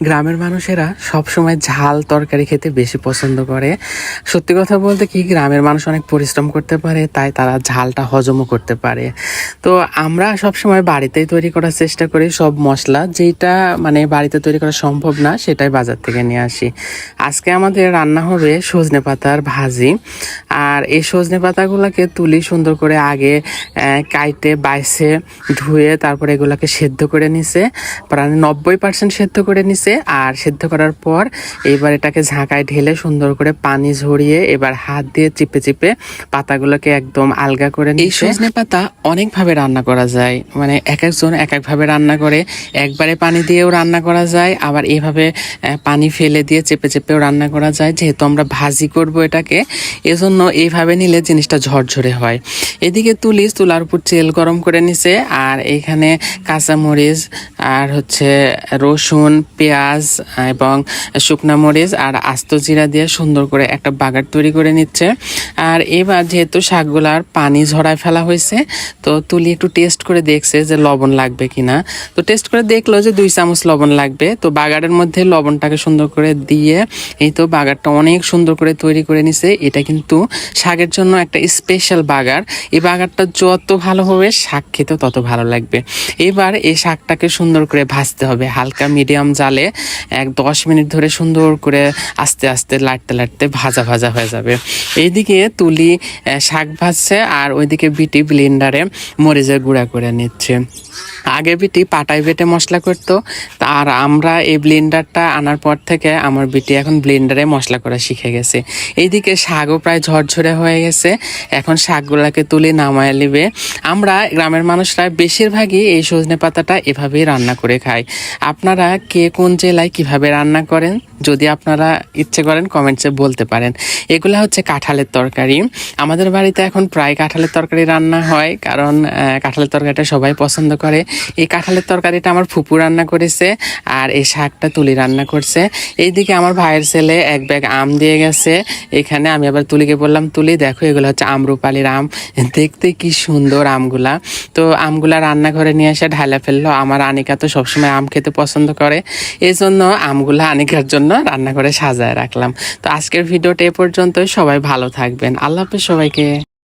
গ্রামের মানুষেরা সবসময় ঝাল তরকারি খেতে বেশি পছন্দ করে। সত্যি কথা বলতে কি, গ্রামের মানুষ অনেক পরিশ্রম করতে পারে, তাই তারা ঝালটা হজমও করতে পারে। তো আমরা সবসময় বাড়িতেই তৈরি করার চেষ্টা করি সব মশলা, যেটা মানে বাড়িতে তৈরি করা সম্ভব না সেটাই বাজার থেকে নিয়ে আসি। আজকে আমাদের রান্না হবে সজনে পাতার ভাজি। আর এই সজনে পাতাগুলোকে তুলি সুন্দর করে আগে কাইটে বাইছে ধুয়ে তারপরে এগুলাকে সেদ্ধ করে নিছে, প্রায় 90% সেদ্ধ করে নিছে। আর সেদ্ধ করার পর এবার এটাকে ঝাঁকায় ঢেলে সুন্দর করে পানি ঝরিয়ে এবার হাত দিয়ে চিপে চিপে পাতাগুলোকে একদম আলগা করে নিছে। এই সজনে পাতা অনেকভাবে রান্না করা যায়, মানে এক একজন এক একভাবে রান্না করে। একবারে পানি দিয়েও রান্না করা যায়, আবার এভাবে পানি ফেলে দিয়ে চেপে চেপেও রান্না করা যায়। যেহেতু আমরা ভাজি করব এটাকে, এজন্য এইভাবে নিলে জিনিসটা ঝরঝরে হয়। এদিকে চুলার উপর তেল গরম করে নিছে, আর এইখানে কাঁচামরিচ আর হচ্ছে রসুন, পেঁয়াজ এবং শুকনা মরিচ আর আস্ত জিরা দিয়ে সুন্দর করে একটা বাগার তৈরি করে নিচ্ছে। আর এবার যেহেতু শাকগুলার পানি ঝরায় ফেলা হয়েছে, তো তুলি একটু টেস্ট করে দেখছে যে লবণ লাগবে কিনা। তো টেস্ট করে দেখলো যে 2 চামচ লবণ লাগবে। তো বাগারের মধ্যে লবণটাকে সুন্দর করে দিয়ে এই তো বাগারটা অনেক সুন্দর করে তৈরি করে নিছে। এটা কিন্তু শাকের জন্য একটা স্পেশাল বাগার। এই বাগারটা যত ভালো হবে শাক খেতেও তত ভালো লাগবে। এবার এই শাকটাকে সুন্দর করে ভাজতে হবে হালকা মিডিয়াম জালে। 10 মিনিট ধরে সুন্দর করে আস্তে আস্তে লাড়তে লাড়তে ভাজা ভাজা হয়ে যাবে। এইদিকে তুলি শাক ভাজছে, আর ওইদিকে বিটি ব্লেন্ডারে মরিচের গুঁড়া করে নিচ্ছে। আগে বিটি পাটায় বেটে মশলা করতো, আর আমরা এই ব্লেন্ডারটা আনার পর থেকে আমার বিটি এখন ব্লেন্ডারে মশলা করা শিখে গেছে। এইদিকে শাকও প্রায় ঝরঝরে হয়ে গেছে, এখন শাকগুলাকে তুলে নামায় নেবে। আমরা গ্রামের মানুষরা বেশিরভাগই এই সজনে পাতাটা এভাবেই রান্না করে খাই। আপনারা কে কোন জেলায় কিভাবে রান্না করেন, যদি আপনারা ইচ্ছে করেন কমেন্টসে বলতে পারেন। এগুলা হচ্ছে কাঁঠালের তরকারি। আমাদের বাড়িতে এখন প্রায় কাঁঠালের তরকারি রান্না হয়, কারণ কাঁঠালের তরকারিটা সবাই পছন্দ করে। এই কাঁঠালের তরকারিটা আমার ফুপু রান্না করেছে, আর এই শাকটা তুলি রান্না করছে। এইদিকে আমার ভাইয়ের ছেলে এক ব্যাগ আম দিয়ে গেছে এখানে। আমি আবার তুলিকে বললাম, তুলি দেখো এগুলো হচ্ছে আম্রপালির আম, দেখতে কি সুন্দর আমগুলা। তো আমগুলা রান্নাঘরে নিয়ে এসে ঢালা ফেললো। আমার আনিকা তো সবসময় আম খেতে পছন্দ করে, এই জন্য আমগুলা আনিকার জন্য রান্না করে সাজায় রাখলাম। তো আজকের ভিডিওটা এ পর্যন্তই। সবাই ভালো থাকবেন। আল্লাহ হাফেজ সবাইকে।